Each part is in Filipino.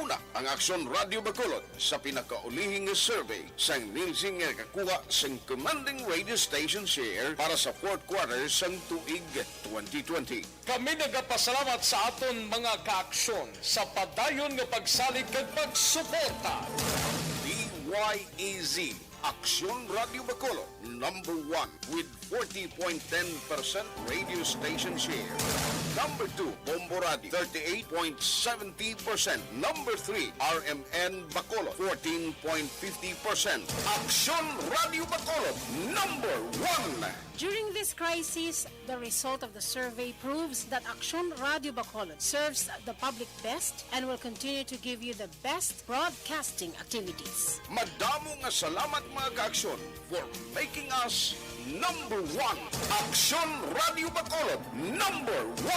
Mauna ang Aksyon Radio Bacolod sa pinakaulihing survey sa ninsing kakuha sa commanding radio station share para sa fourth quarter sa tuig 2020. Kami nagapasalamat sa aton mga kaaksyon sa padayon nga pagsalig kag pagsuporta. DYEZ Aksyon Radio Bacolod, number 1 with 40.10% radio station share. Number 2, Bombo Radio, 38.70%. Number 3, RMN Bacolod, 14.50%. Aksyon Radio Bacolod, number 1. During this crisis, the result of the survey proves that Aksyon Radio Bacolod serves the public best and will continue to give you the best broadcasting activities. Madamo nga salamat mga kaaksyon for making us number 1. Aksyon Radio Bacolod, number 1.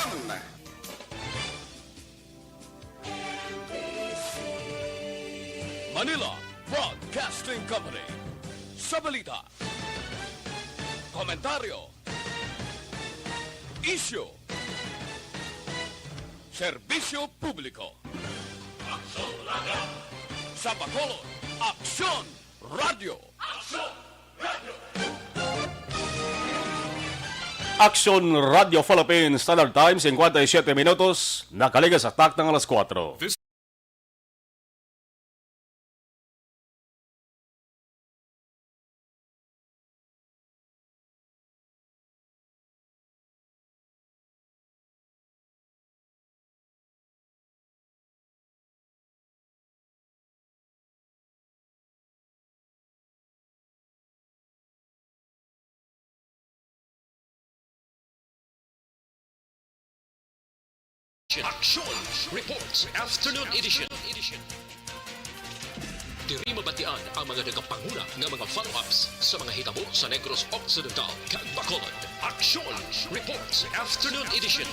Manila Broadcasting Company. Sa balita, komentaryo, isyu, serbisyo publiko. Aksyon Radio. Sa Bacolod, Aksyon Radio. Aksyon Radio. Aksyon Radio Philippines Standard Time, 57 minutos, nakaligas sa tak ng alas 4. Aksyon Reports Afternoon Edition. Diri mabatian ang mga nagapanguna nga mga follow-ups sa mga hitabo sa Negros Occidental kag Bacolod. Aksyon Reports Afternoon Edition.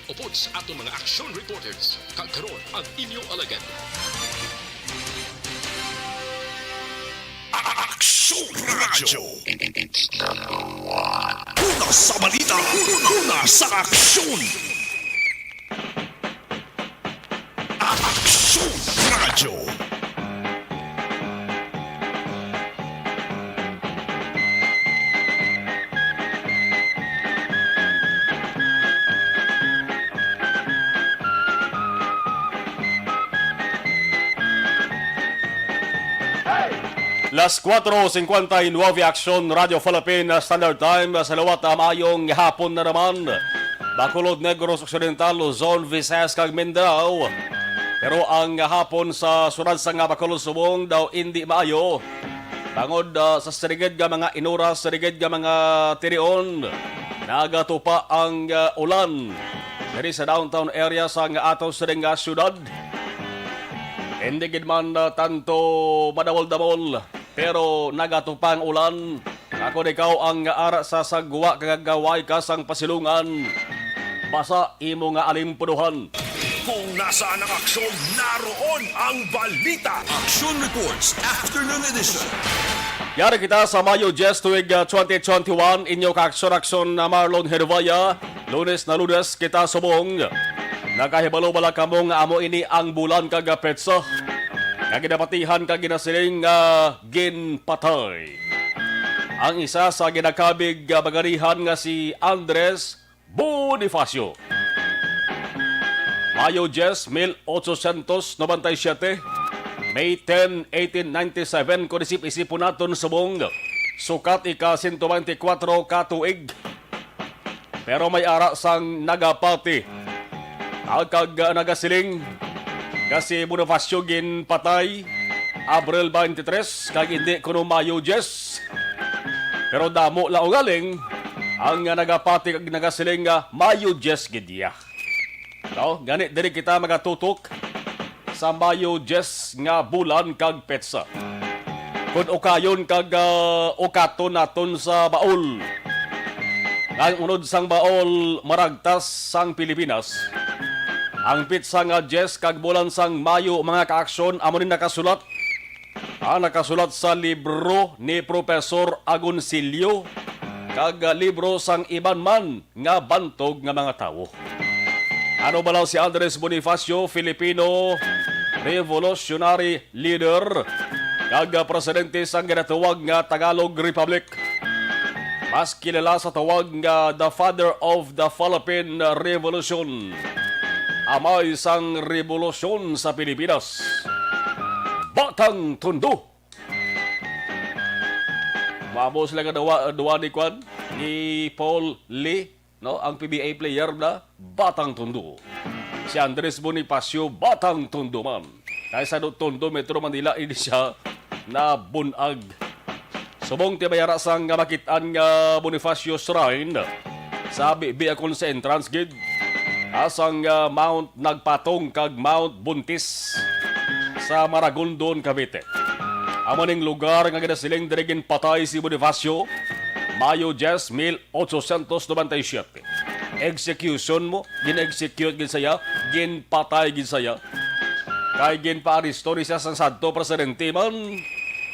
Upod sa atong mga action reporters kag karon ang inyong alagad. Aksyon Radio. Una sa balita, una sa aksyon. Aksyon Radio. Las 4:59 Aksyon Radio Philippines Standard Time sa lawat mayong hapon na naman. Bacolod, Negros Occidental, Luzon, Visayas kag Mindanao. Pero ang hapon sa sunod sa nga Bacolod Subong daw hindi maayo. Bangod sa sirigid nga mga inura, sirigid nga mga tirion. Nagatupa ang ulan diri sa downtown area sa nga ato sa nga syudad. Hindi gid man tanto madawol-dawol. Pero nagatupang ulan, ako ikaw ang ara sa sagwa kagagaway ka sang pasilungan. Basa imo nga alimpuduhan. Kung nasaan ang aksyon, naroon ang balita. Aksyon Reports Afternoon Edition. Yari kita sa Mayo 10 tuig 2021, inyo ka-aksyon na Marlon Genovea. Lunes na lunes kita subong. Nakahibalo bala kamong amo ini ang bulan kagapetsa. Naginapatihan ka ginasiling ginpatay. Ang isa sa ginakabig bagarihan nga si Andres Bonifacio. Mayo 10, 1897, May 10, 1897, kung isip-isipon natin subong, sukat ika-124 katuig. Pero may ara sang nagapati. Agkag nagasiling, kasi Bonifacio gin patay Abril 23 kag hindi kuno Mayo 10. Pero damo lao galing ang nagapati kag nagasiling nga Mayo 10 gid iya. No, gani diri kita magatutok sa Mayo 10 nga bulan kag petsa. Kun ukayon kag ukaton naton sa baol. Ang unod sang baol maragtas sang Pilipinas. Ang pitsa nga Jess kag bulan sang Mayo mga kaaksyon amo ni nakasulat. Nakasulat sa libro ni Professor Agoncillo kag libro sang iban man nga bantog nga mga tawo. Ano ba lang si Andres Bonifacio, Filipino revolutionary leader, kag presidente sang ginatawag nga Tagalog Republic. Mas kilala sa tawag nga the father of the Philippine Revolution. Amay sang revolusyon sa Pilipinas. Batang Tondo. Mamo sila nga duwa ni Kwan, ni Paul Lee, no? Ang PBA player na Batang Tondo. Si Andres Bonifacio, Batang Tondo man. Kaya sa Tondo, Metro Manila, ini siya na bunag. Subong tibayara sang makitaan nga Bonifacio Shrine sa Biakon sa entrance gate. Asang Mount Nagpatong kag Mount Buntis sa Maragondon, Cavite. Amaning lugar nga ginasiling dirigin patay si Bonifacio, Mayo 10, 1897. Execution mo, gin-execute gin saya, gin-patay gin saya. Kay gin-paaristo ni siya sang sadto presidente man,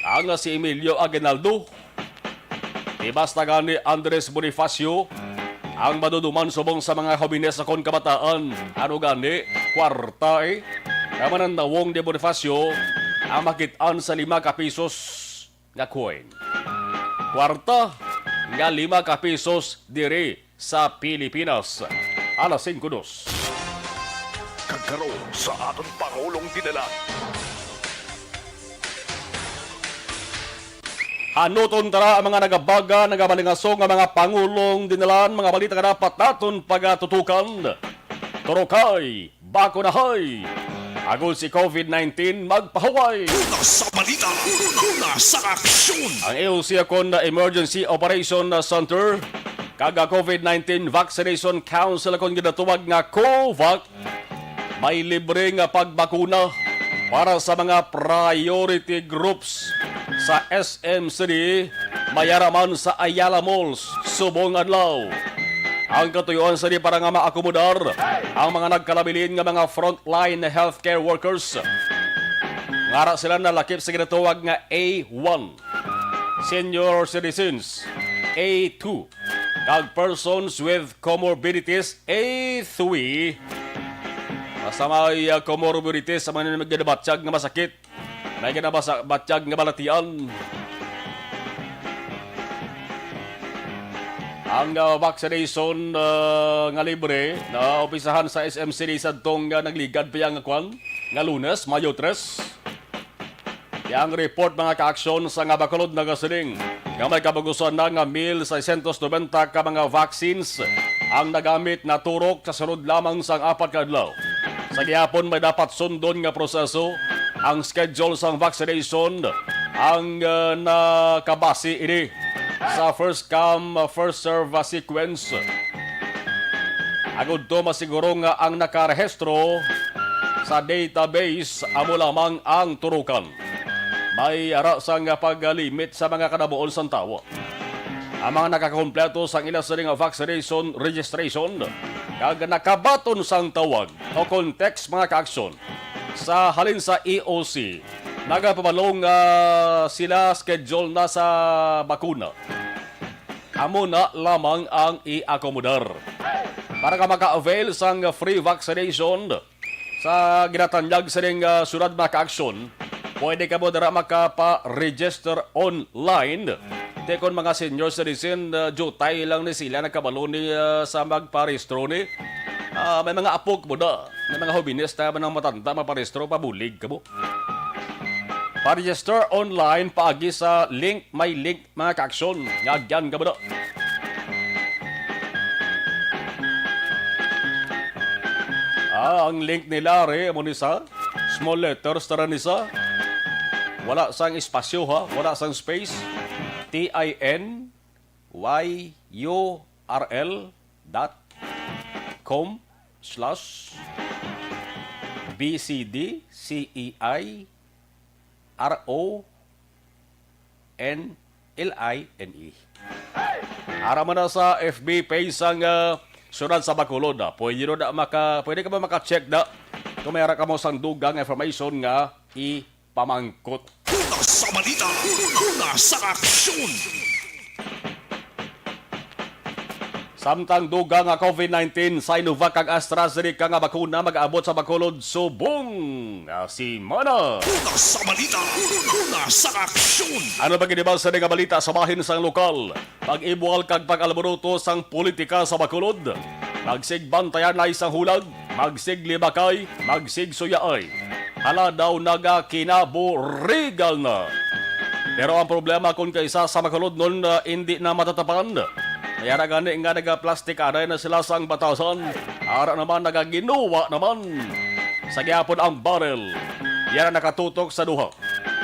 ang si Emilio Aguinaldo. Ibasta gani Andres Bonifacio, ang maduduman subong sa mga hobines sa kon kabataan. Ano gani, kwarta Kaman ang nawong de Bonifacio, ang makitaan sa 5 kapisos nga coin. Kwarta nga 5 kapisos diri sa Pilipinas. Alas 5:02. Kagkaroon sa aton Pangulong dinala. Hanuton tara ang mga nagabaga, nagabalingasong ang mga pangulong dinalan, mga balita nga dapat naton pagatutukan. Turokay, bakunahay. Agol si COVID-19 magpahuway. Una sa balita, una sa aksyon. Ang EOC akon na Emergency Operation Center, kaga COVID-19 Vaccination Council akon ginatuwag nga COVAC, may libre nga pagbakuna para sa mga priority groups sa SM City, Mayaraman sa Ayala Malls, Subong Adlaw. Ang katuyuan sa di para nga maakomodar ang mga nagkalabilin nga mga frontline healthcare workers. Ngara sila na lakip sa ginatuwag nga A1, senior citizens, A2, kag persons with comorbidities, A3. Basta may comorbidities sa mga nagdabatsyag nga masakit, may ginabatsyag nga balatian. Ang vaccination nga libre na opisahan sa SM City sa tong nagligad pa nga kwan nga Lunes, Mayo 3. Yang report mga ka-aksyon sa nga Bacolod na gasiling nga may kabagusan na nga 1,690 ka mga vaccines ang nagamit na turok sa sunod lamang sang 4 ka adlaw. Sa gihapon may dapat sundon nga proseso ang schedule sang vaccination ang nakabase ini sa first come, first serve sequence. Agud to masiguro nga ang nakarehistro sa database amo lamang ang turukan. May ara sang paglimit sa mga kanabuon sang tawo. Ang mga nakakompleto sang ila sa vaccination registration kag nakabaton sang tawag o context mga kaaksyon sa halin sa EOC. Nagapabalong sila schedule na sa bakuna. Amo na lamang ang i-akomodar. Para ka maka-avail sang free vaccination sa ginatanyag sa ring sunod mga ka-aksyon, pwede ka mo dara makapa-register online. Tekon mga senior citizen, jutay lang ni sila nagkabalo ni sa magparehistro ni. May mga apok mo na. May mga hobines na ng matanda maparehistro, pabulig ka mo. Pa-register online paagi sa link, may link mga ka-aksyon. Ngagyan ka ba na? Ang link nila mo nisa, small letters tara nisa. Wala sang espasyo ha, wala sang space. tinurl.com/BCDCEI RONLINE. Ara man na sa FB page sang sunod sa Bacolod na. Pwede ka ba maka-check na kung mayroon ka mo sang dugang information nga ipamangkot. Una sa balita, una sa aksyon. Sa Samtang duga nga COVID-19 Sinovac kag AstraZeneca nga bakuna mag-abot sa Bacolod subong si Mana. Una sa balita, una sa aksyon. Ano ba ginibal sa nga balita sa bahin sang lokal? Pag-ibual kag pag-alboruto sang politika sa Bacolod. Magsigbantayan na isang hulag, magsiglibakay, magsigsuyaay. Hala daw naga kinaburigal na. Pero ang problema kung kaisa sa Bacolod nun hindi na matatapan. Mayara gani nga nagaplastik aday na sila sang batasan. Ara naman nagaginuwa naman. Sa gyapon ang barrel. Yan nakatutok sa duha.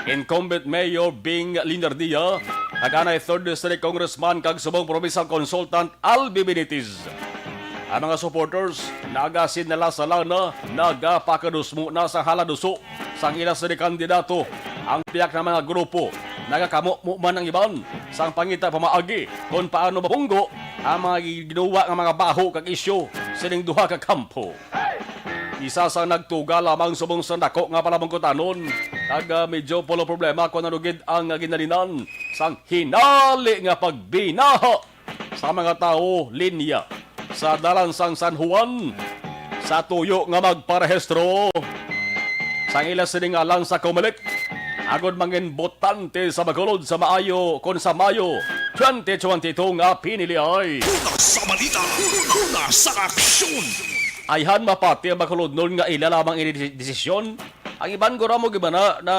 Incumbent Mayor Bing Linardia, kaganay 3rd District Congressman kag subong provincial consultant Albi Benitez. Ang mga supporters, nagasin nila sa lana, nagapakadusmo na sa haladuso sang ilas ni kandidato. Ang piyak na mga grupo, nagakamo man ang iban sang pangita pamaagi kung paano mapunggo ang mga ginawa ng mga baho kag isyo sining duha ka kampo. Isa sa nagtuga lamang subong sa dako nga palamangkutanon kag medyo polo problema kung nanugid ang ginalinan sang hinali nga pagbinaha sa mga tao linya sa dalan sang San Juan sa tuyo nga magparehistro sang ilas siningalan sa Comelec agod mangin botante sa Bacolod sa Maayo kon sa Mayo 2022 nga pinili ay Una sa balita, una sa aksyon. ayhan mapati ang Bacolod nun nga ila lamang ini desisyon. Ang iban guro mo gibana na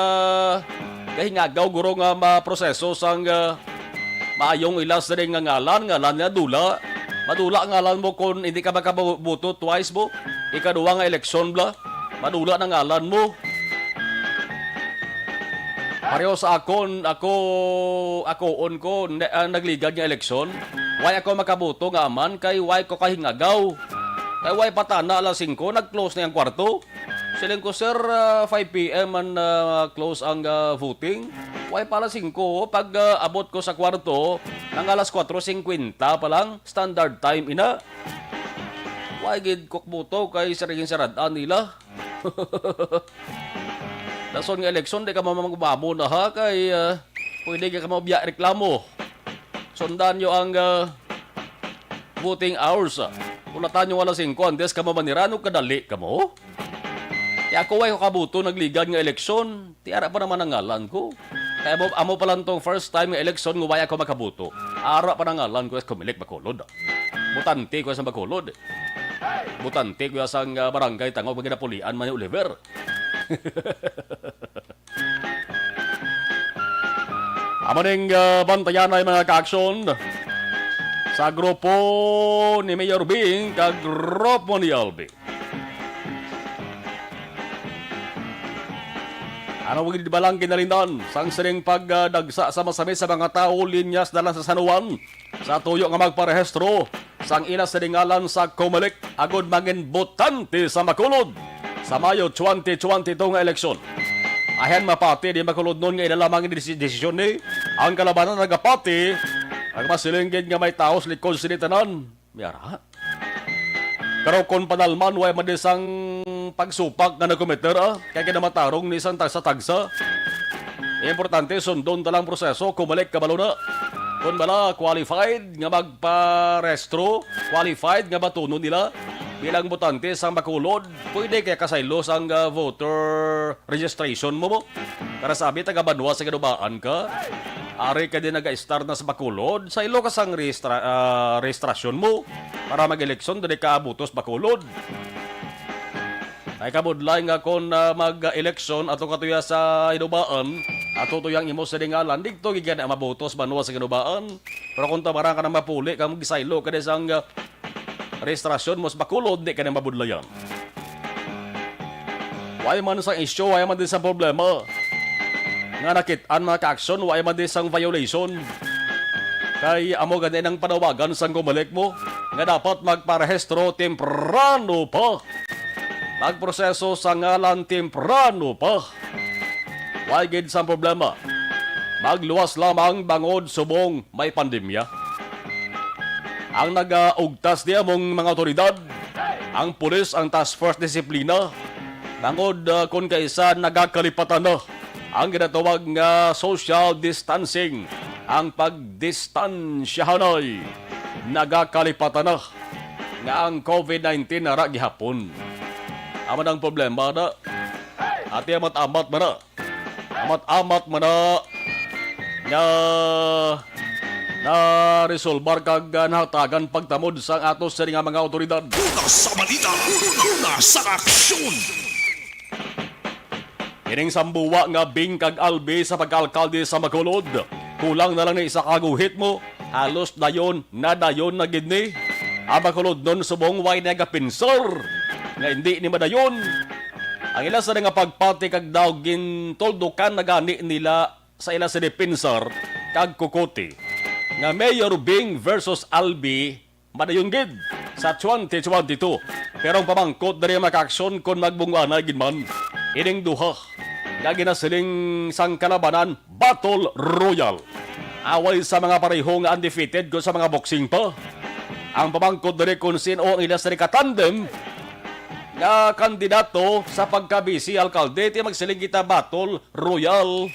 kahingagaw guro nga maproseso sang maayong ilas rin nga ngalan nga dula. Madula ngalan mo kung hindi ka makabuto twice mo. Ikaduwa nga eleksyon bla. Madula na ngalan mo. Pareho sa akon, akoon ko nagligad nga eleksyon. Why ako makabuto nga aman kay why ko kahingagaw. Kay why patana alas 5 nag-close na yung kwarto. Siling ko sir 5 PM man close ang voting. Why pala 5 pag abot ko sa kwarto nang alas 4:50 pa lang standard time ina. Why gid kokbuto kay sariging saradaan nila. Dason nga eleksyon, di ka mamamagumamo na ha, kay pwede ka mabiya reklamo. Sundan nyo ang voting hours. Kung natan nyo alas 5, andes ka mamanirano, kadali ka mo. Kaya ako ay kabuto nagligad nga eleksyon, tiara pa naman ang ngalan ko. Kaya amo pa lang tong first time nga eleksyon, nguway ako makabuto. Ara pa ng ngalan ko, Kumilik Bacolod. Butante ko sa Bacolod. Butante ko sa barangay Tangog, maginapulian man yung Oliver. Amaning bantayan ay mga kaaksyon sa grupo ni Mayor Bing kag grupo ni Albi. Ano wag di balang kinalindan sang siring pagdagsa sa masami sa mga tao linyas dalan sa San Juan sa tuyo nga magparehistro sang ila sa dingalan sa Comelec agod mangin botante sa Bacolod sa Mayo 2022 nga eleksyon. Ayan mapati di Bacolod nun nga ilalamang desisyon ni ang kalabanan nagapati ang masilinggid nga may taos likod sinitanan. Miyara. Pero kung panalman way madisang pagsupak na nagkometer kaya kinamatarong ni isang tagsa-tagsa. Importante sundon talang proseso kumalik kabalo na. Kung bala qualified nga magparestro, qualified nga batunon nila bilang botante sa Bacolod, pwede kaya kasaylos ang voter registration mo. Para sabi taga Banwa sa Genobaan ka, ari ka din nag-start na sa Bacolod, sa ilo ka sang registrasyon mo para mag-eleksyon dali ka abutos Bacolod. Ay kabudlay nga kung mag-eleksyon ato katuya sa Genobaan, ato tuyang imo sa dingalan, digto gigan na mabutos Banwa sa Genobaan. Pero kung tabarang ka na mapuli, ka mag-isaylo ka din sang registrasyon mo sa Bacolod, di ka na mabudlayan. Why man sa issue, why man din sa problema. Nga nakitaan mga ka-aksyon, why man din sang violation. Kay amo ganin ang panawagan sang Comelec mo, nga dapat magparehistro temprano pa. Magproseso sa ngalan temprano pa. Why gid sa problema. Magluwas lamang bangod subong may pandemya. Ang nag-ugtas di among mga otoridad, ang pulis, ang task force disiplina, bangod kung kaisa nagakalipatan na ang ginatawag nga social distancing, ang pagdistansyahanay. nagakalipatan na nga ang COVID-19 nara gihapon. Aman ang problema na ati amat-amat man na. Amat-amat man na resolbar kag nahatagan pagtamod sang atos sa nga mga otoridad. Una sa balita, una sa aksyon. Ining sambuwa nga Bing kag Albi sa pagkalkalde sa Bacolod. Kulang na lang na isa kaguhit mo, halos dayon na gid ni. Ang Bacolod nun subong way nagapinsor nga hindi ni madayon. Ang ila sa nga pagpati kag daw gintoldukan na gani nila sa ila sa depinsor kag kukuti. Nga Mayor Bing versus Albi madayon gid sa 2022. Pero ang pamangkot diri maka-aksyon kon magbungwana gid man. Ining duha nga ginasiling sang kalabanan Battle Royal. Away sa mga pareho nga undefeated ko sa mga boxing pa. Ang pamangkot diri kung sino ang ila sa katandem nga kandidato sa pagkabisi alkalde ti magsiling kita Battle Royal.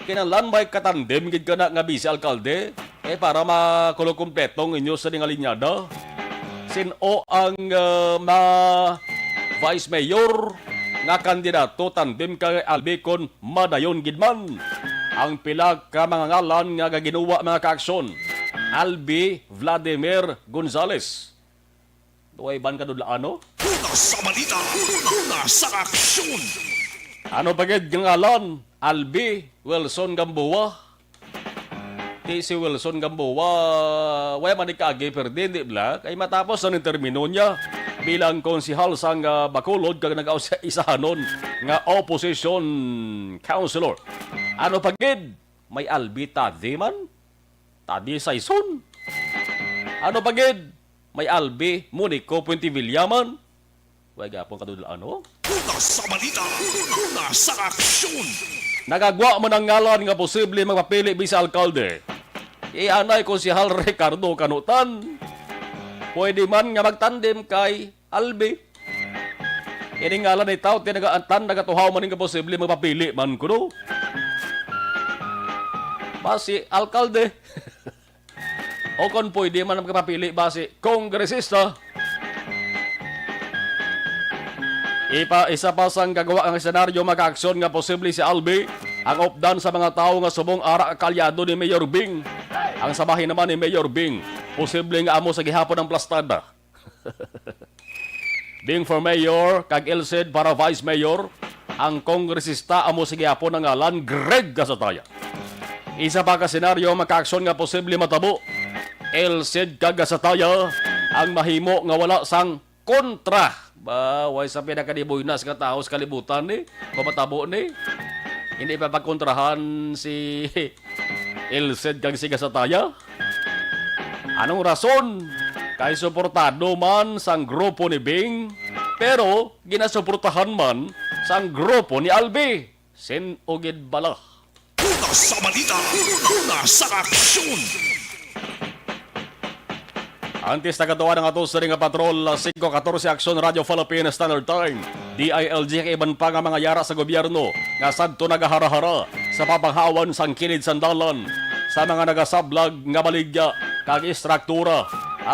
Kinahanglan may katandem gid kana nga bisi alkalde para makulo kumpletong inyo sa nga linyada. Sino ang vice mayor nga kandidato tandem kay Albi kon madayon gid man. Ang pila ka mga ngalan nga gaginawa mga kaaksyon. Albi Vladimir Gonzales. Duay ban kadudlaano? Una sa balita, una sa aksyon. Ano bagid ng ngalan? Albi Wilson Gamboa. Ti si Wilson Gamboa, way man ikagi perde di bla kay matapos ang termino niya bilang konsihal sang Bacolod kag nag-isahanon nga opposition councilor. Ano pagid? May Albi Tadi man? Tadi Saison? Ano pagid? May Albi Munico Puentevilla man? Way gapon kadudlaano? Una sa balita, una sa aksyon. Nagagwa man ang ngalan nga posible magpapili bisa alkalde. Ianay konsihal Ricardo Canutan. Pwede man nga magtandem kay Albi. Ini ngalan ni tao tinagaantan nagatuhaw man nga posible magpapili man kuno. Basi alkalde. O kon pwede man magpapili basi kongresista. Isa pa sang gagawa ang senaryo maka-aksyon nga posible si Albi ang opdan sa mga tao nga subong ara kalyado ni Mayor Bing. Ang sabahin naman ni Mayor Bing, posible nga amo sa gihapon ng plastada. Bing for Mayor, kag Elcid para Vice Mayor, ang kongresista amo sa gihapon ng ngalan Greg Gasataya. Isa pa ka senaryo maka-aksyon nga posible matabo. Elcid kag Gasataya ang mahimo nga wala sang kontra. Way sa pinakadiboynas nga tao sa kalibutan ni, kumatabo ni. Hindi pa pagkontrahan si Elcid kag si Gasataya. Anong rason? Kay suportado man sang grupo ni Bing, pero ginasuportahan man sang grupo ni Albi. Sin ugid bala. Una sa balita, una sa aksyon. Antes tagatuwa ng atos sa ring patrol 5:14 Aksyon Radio Philippine Standard Time. DILG kay iban pa nga mga yara sa gobyerno nga sadto nagahara-hara sa papanghawan sang kilid sandalan sa mga nagasablag nga baligya kag istruktura.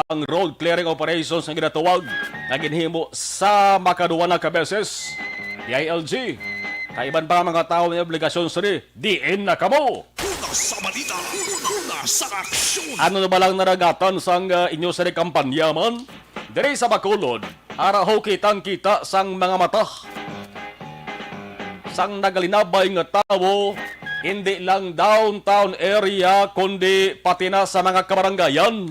Ang road clearing operations nga ginatuwag nga ginhimo sa makaduwa na kabeses. DILG kay iban pa nga mga tao may obligasyon sa diin na kamo. Una sa balita, una sa aksyon. Ano na ba lang naragatan sang inyo sa kampanya man? Diri sa Bacolod, araw kitang-kita sang mga mata. Sang nagalinabay nga tao, hindi lang downtown area, kundi pati na sa mga kabaranggayan.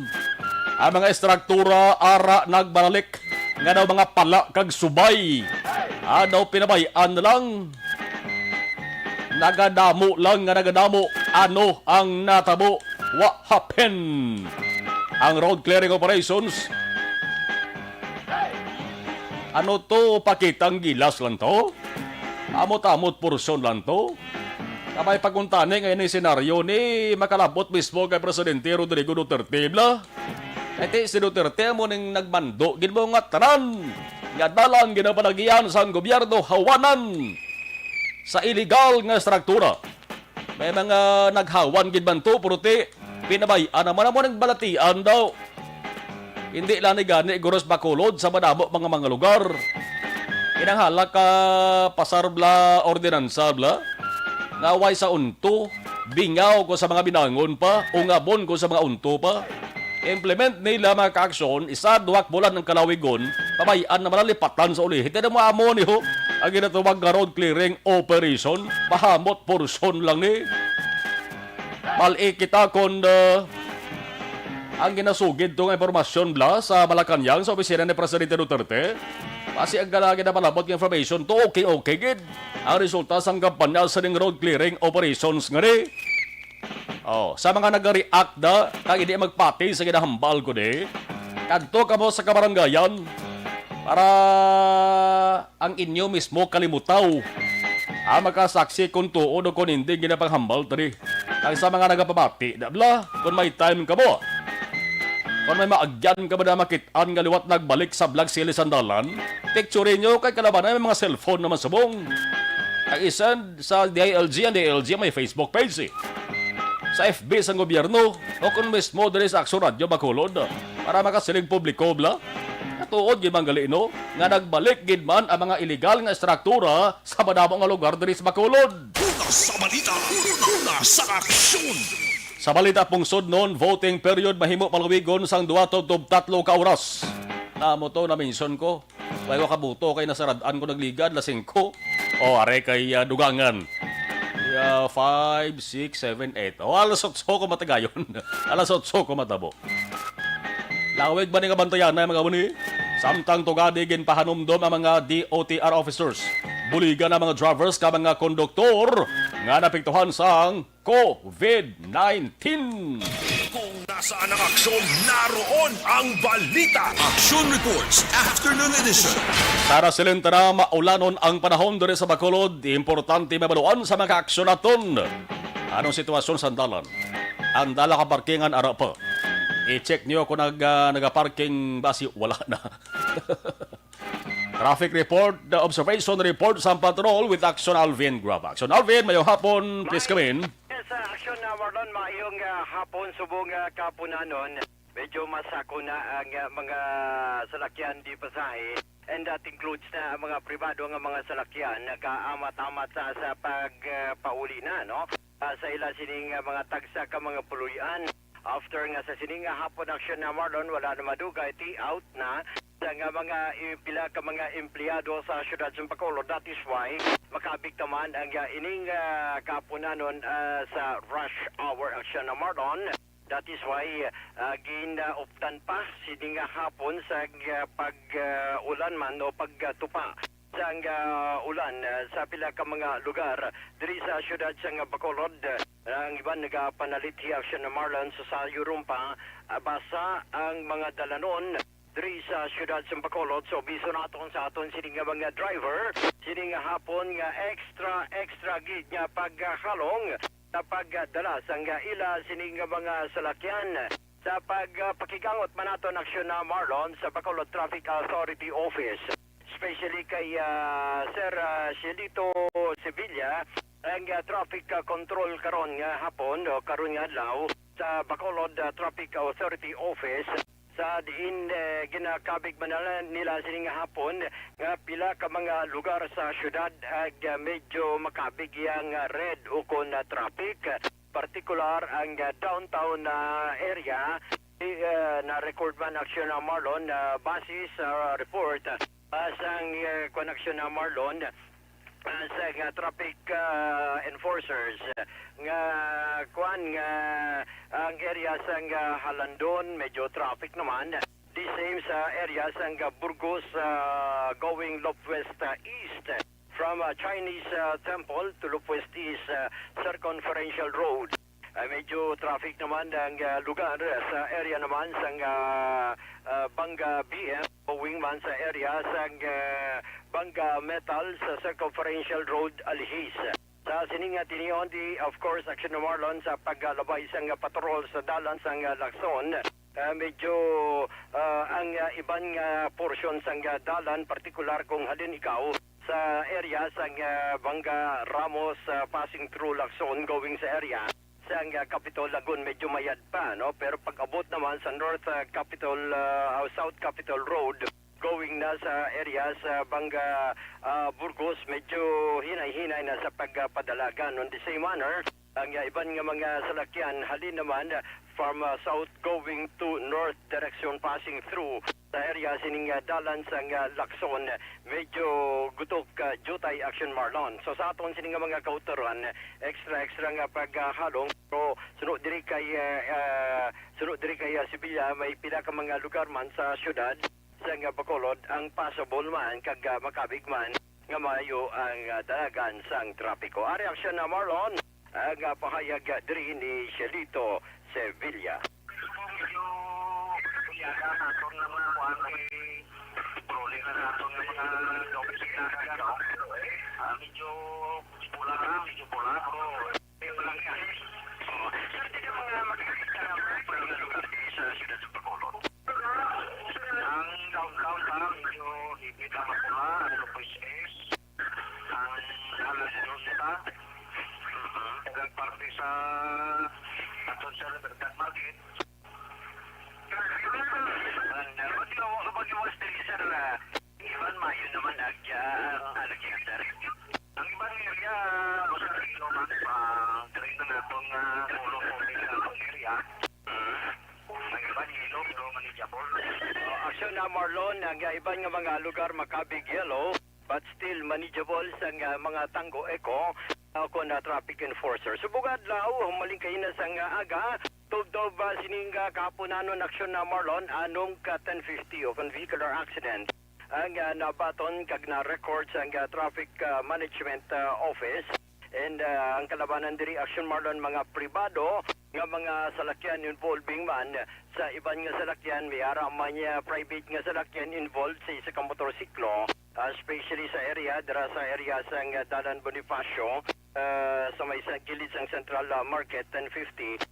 Ang mga estruktura ara nagbalik, nga daw mga pala kag subay. Ano pinabayan lang? Nagadamo lang nga nagadamo. Ano ang natabo? What happened? Ang road clearing operations. Ano to? Pakitang gilas lang to? Amot-amot porsyon lang to? Kapay pagkuntani ngayon yung senaryo ni makalabot mismo kay Presidente Rodrigo Duterte bla. Iti si Duterte mo nang nagmando. Ginmo nga tanan. Nga dalan ginapalagyan sa gobyerno hawanan sa illegal nga struktura. May mga naghawan gid man to puruti pinabayan naman mo nagbalatian daw Hindi lang ni gani guros bakulod sa madamo mga lugar. Inanghala ka pasar bla ordinansa bla. Naway sa unto, bingaw ko sa mga binangon pa, ungabon ko sa mga unto pa. Implement nila mga kaaksyon, isa duwak bulan ng kalawigon, pabayaan na malalipatan sa ulihin. Hindi na mo amo niyo, ang ginatawag nga road clearing operation, pahamot porson lang ni. Mali kita kung ang ginasugid itong informasyon bla sa Malacanang sa opisina ni Presidente Duterte. Kasi ang galagi na malabot ng information to okay gid. Ang resulta sa kampanya sa ning road clearing operations nga ni. Sa mga nag-react da, kag hindi magpati sa ginahambal ko ni, kadto ka mo sa kabarangayan para ang inyo mismo kalimutaw. Makasaksi kung tuod o kung hindi ginapanghambal tari. Kag sa mga nagapamati, dabla, kung may time ka mo. Kung may maagyan ka ba na makitaan nga liwat nagbalik sa vlog sili sandalan, picture nyo kay kalabanan may mga cellphone naman subong. Ang isa sa DILG, ang DILG may Facebook page sa FB sa gobyerno o kung mismo dali sa Aksyon Radio Bacolod para makasiling publiko bla. Katuod yung mga galino nga nagbalik gid man ang mga illegal nga struktura sa madamo nga lugar dali sa Bacolod. Una sa balita, una sa aksyon. Sa balita pungsod noon, voting period mahimo palawigon sang 2 to 3 ka oras. Namo to na mention ko. Bago kabuto kay nasaradaan ko nagligad lasing ko. Are kay dugangan. 5, 6, 7, 8. Alas 8 ko matagayon. Alas 8 ko matabo. Lawig ba ni nga bantayan na mga muni? Samtang tugadi gin pahanumdom ang mga DOTR officers. Buligan ang mga drivers ka mga konduktor nga napiktuhan sang COVID-19. Kung nasaan ang aksyon, naroon ang balita. Aksyon Reports Afternoon Edition. Para silenta na maulanon ang panahon diri sa Bacolod, importante mabaluan sa mga aksyon naton. Anong sitwasyon sa dalan? Ang dala ka parkingan ara pa. I-check niyo kung nagaparking basi wala na. Traffic report, the observation report sa patrol with Aksyon Alvin Grab. Aksyon Alvin, mayong hapon, please come in. Yes, Aksyon Marlon, mayong hapon subong kapunanon. Medyo masako na ang mga salakyan di pasahe. And that includes na ang mga pribado ng mga salakyan na kaamat-amat sa pagpauli na, no? Sa ila sining mga tagsa ka mga puluyan. After nga sa sining hapon Aksyon na Marlon, wala na madugay, out na sa nga mga pila ka mga empleyado sa syudad sa Bacolod. That is why makabig naman ang ining kapunanon sa rush hour Aksyon na Marlon. That is why ginauptan pa sining hapon sa pag-ulan man o pagtupa sa ulan sa pila ka mga lugar diri sa syudad sa Bacolod. Ang iban nagapanaliti Aksyon na Marlon sa sayurumpa basa ang mga dalanon diri sa syudad sa Bacolod. So biso naton sa aton sining mga driver sining hapon nga extra gid nga paghalong sa pagdala sang ila sining mga salakyan sa pagpakigangot man naton Aksyon na Marlon sa Bacolod Traffic Authority Office. Especially kay Sir Shelito Sevilla, ang traffic control karon nga hapon o karon nga adlaw sa Bacolod Traffic Authority Office sa diin ginakabig man nila sining hapon nga pila ka mga lugar sa syudad ag medyo makabig yang red ukon traffic, particular ang downtown area. Na record man Aksyon na Marlon basis report sang Aksyon na Marlon sa traffic enforcers nga ang area sang Halandon medyo traffic naman. The same sa area sang Burgos going Lopwest East from Chinese Temple to Lopwest East Circumferential Road. Medyo traffic naman ang lugar sa area naman sang Banga BM going man sa area sang Banga Metal sa Circumferential Road Alihis. Sa sininga tiniyon di of course Aksyon na Marlon sa paglalabay sang patrol sa dalan sang Lacson. Medyo ang ibang portion sang dalan particular kung halin ikaw sa area sang Banga Ramos passing through Lacson going sa area sa Capitol Lagun medyo mayad pa, no? Pero pag abot naman sa South Capitol Road, going na sa area sa Banga Burgos, medyo hinay-hinay na sa pagpadalagan. On the same manner, ang iban nga mga salakyan halin naman from south going to north direction passing through sa area sining dalan sa Lakson, medyo gutok jutay Aksyon Marlon. So sa aton sining mga kauturan, extra nga paghalong, pero sunod diri kay Sibilya, may pila ka mga lugar man sa syudad sa Bacolod ang possible man kag makabig man nga maayo ang dalagan sang trapiko. Ari Aksyon na Marlon ang pahayag diri ni Shelito Sevilla. Medyo yaga nato nga mga kuhan kay trolling na nato nga mga doble sila kagano. Medyo pula pero lang yan. Sir, hindi mga makikita na mga lugar sa siyudad sa Bacolod. Ang downtown lang, medyo higit na mapula, ano po is ang alas doon nila. Ang parte sa aton sa Libertad Market. Pag-iwas din, sir, iban mayo naman alagyan, sir. Ang ibang area, sa Rino, train na natong ulo po ng area. Ang ibang yellow, pero manageable. Aksyon na Marlon, ang iban nga mga lugar makabig yellow, but still manageable sa mga Tango Eco ako na traffic enforcer. Subugad lao, humaling kayo na sa aga, tugtog ba sininga kapunanon Aksyon na Marlon, anong ka 1050 of a vehicular accident ang nabaton kag na record sa traffic management office. And ang kalabanan diri Aksyon Marlon, mga pribado nga mga salakyan involving man sa iban nga salakyan, may ara man private nga salakyan involved sa isa ka motorsiklo, especially sa area dira sa area sa Dalan Bonifacio, sa may kilid sang Central Market 1050.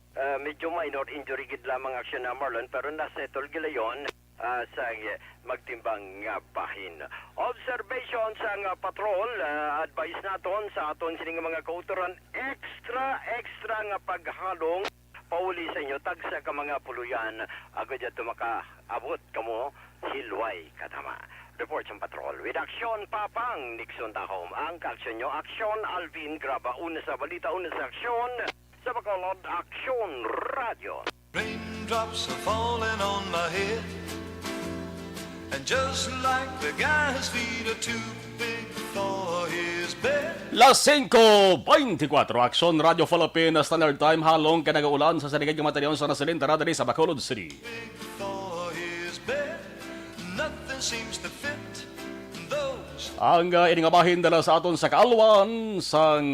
Medyo minor injury gid lamang Aksyon na Marlon, pero nasettle gilayon sa magtimbang nga bahin. Observation sa patrol, advice naton sa aton sining mga kauturan, extra nga paghalong pauli sa inyo tagsa ka mga puluyan agad dito makaabot kamo hilway katama. Report sa patrol with Aksyon Papang Nixon Tahom. Ang kaaksyon nyo, Aksyon Alvin Graba, una sa balita, una sa aksyon sa Bacolod Aksyon Radio. Raindrops are falling on my head, and just like the guy's feet are too big for his bed. Las 5:24, Aksyon Radio Philippines Standard Time, halong kanagaulan sa sanigay ng matalyon sa nasilintara dali sa Bacolod City. Big for his bed, nothing seems to fit those. Ang iningabahin dala sa aton sa kaalwan sang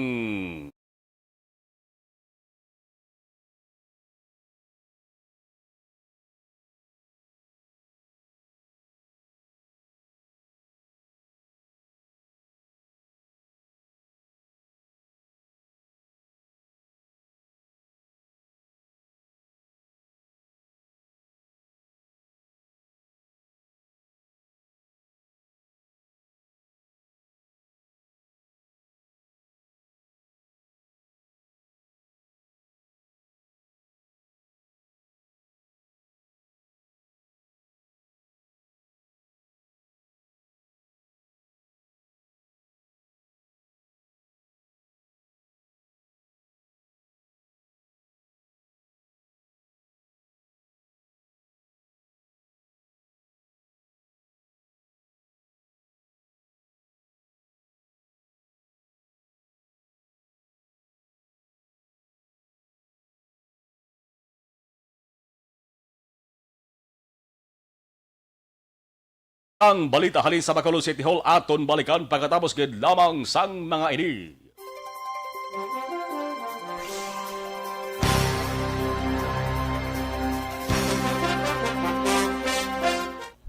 ang balita halin sa Bacolod City Hall aton balikan pagkatapos gid lamang sang mga ini.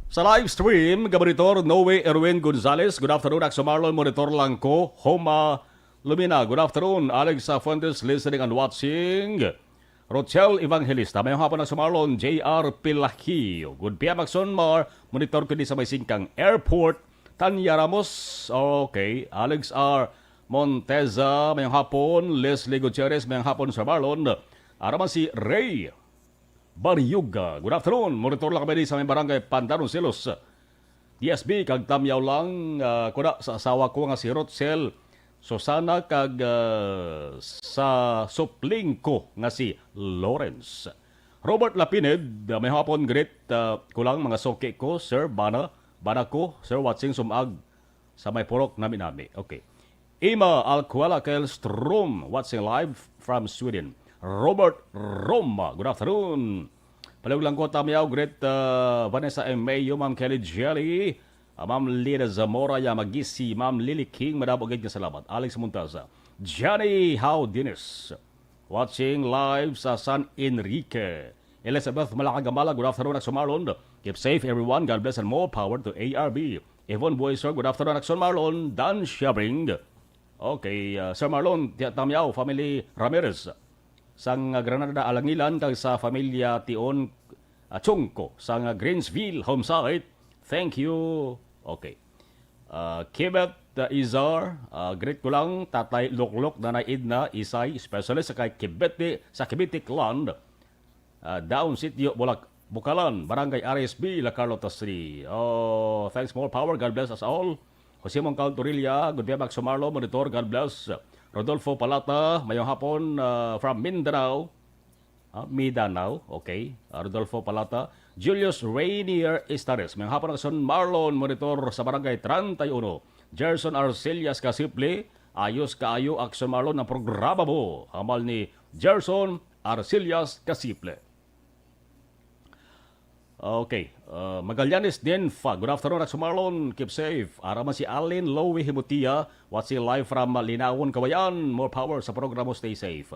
Sa live stream, Gabaritor Noe Erwin Gonzalez. Good afternoon, Aksyon Marlon. Monitor lang ko, Homa Lumina. Good afternoon, Alex Fuentes listening and watching. Rochelle Evangelista. Mayong hapon na sa Marlon, J.R. Pilahio. Good PM, Aksyon Mar. Monitor ko din sa may singkang airport. Tanya Ramos. Okay. Alex R. Monteza, mayang hapon. Leslie Gutierrez, mayang hapon, Sir Marlon. Araman si Ray Bariyuga. Good afternoon. Monitor lang kami sa may barangay Pandanon Silos. DSB, kag tamyaw lang kuda sa asawa ko nga si Rotzel Susana kag sa supling ko nga si Lawrence. Robert Lapined, may hapon great kulang mga soke ko, Sir Bana ko, Sir watching sumag sa may purok nami. Okay. Ima Alcuala Strom watching live from Sweden. Robert Roma, good afternoon. Palug lang ko tamiyaw great Vanessa M. Mayo, Ma'am Kelly Jelly, Ma'am Lida Zamora Yamagisi, Ma'am Lily King, madabogid nga salamat. Alex Montaza, Johnny How Dinis, watching live sa San Enrique. Elizabeth Malakagamala, good afternoon, Aksyon Marlon. Keep safe everyone, God bless and more power to ARB. Yvonne Boyser, good afternoon, Aksyon Marlon. Dan Shabring. Okay, Sir Marlon, Tamiao, Family Ramirez. Sang Granada Alangilan, kag sa Familia Tion Chungko, sang Greensville Homesite. Thank you. Okay. Kibet Izar, great ko lang, Tatay Luklok, Nanay Idna, Isay, especially sa kay Kibeti, sa Kibitik Land, Down Sitio, Bukalan, Barangay RSB, La Carlota 3. Oh, thanks, more power, God bless us all. Jose Mongcal Torilla, good day back sa Marlo, Monitor, God bless. Rodolfo Palata, mayong hapon from Mindanao. Mindanao, okay. Rodolfo Palata. Julius Rainier Estares, mayong hapon ng Marlon, Monitor sa Barangay 31. Gerson Arcelias Kasiple, ayos kaayo Aksyon Marlon ng programa mo. Hamal ni Gerson Arcelias Kasiple. Okay, Magallanes Denfa, good afternoon Aksyon Marlon, keep safe. Araman si Alin Lowe Himutia, watching live from Linawon, Kawayan. More power sa programa, stay safe.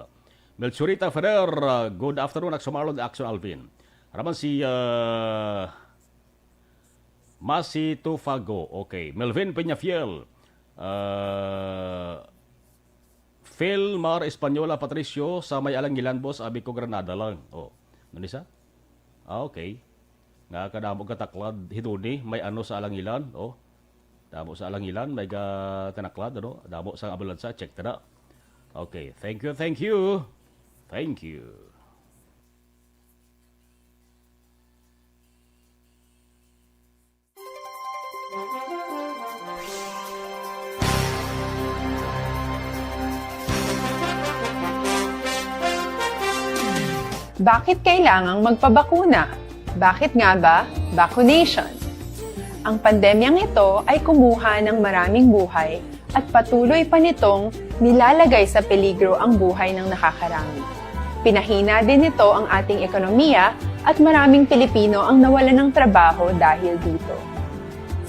Melchorita Ferrer, good afternoon Aksyon Marlon, Aksyon Alvin. Araman si Masi Tufago, okay. Melvin Peñafiel, Phil Mar Espanyola Patricio, sa may Alangilan boss, abi ko Granada lang. Oh, nanisa? Okay. Nga kadamo kataklad hituni, may ano sa Alangilan, oh. Damo sa Alangilan, may tanaklad, ano? Damo sa ambulansa, check tada. Okay, thank you. Thank you. Bakit kailangang magpabakuna? Bakit nga ba vaccination? Ang pandemyang ito ay kumuha ng maraming buhay at patuloy pa nitong nilalagay sa peligro ang buhay ng nakakarami. Pinahina din nito ang ating ekonomiya at maraming Pilipino ang nawalan ng trabaho dahil dito.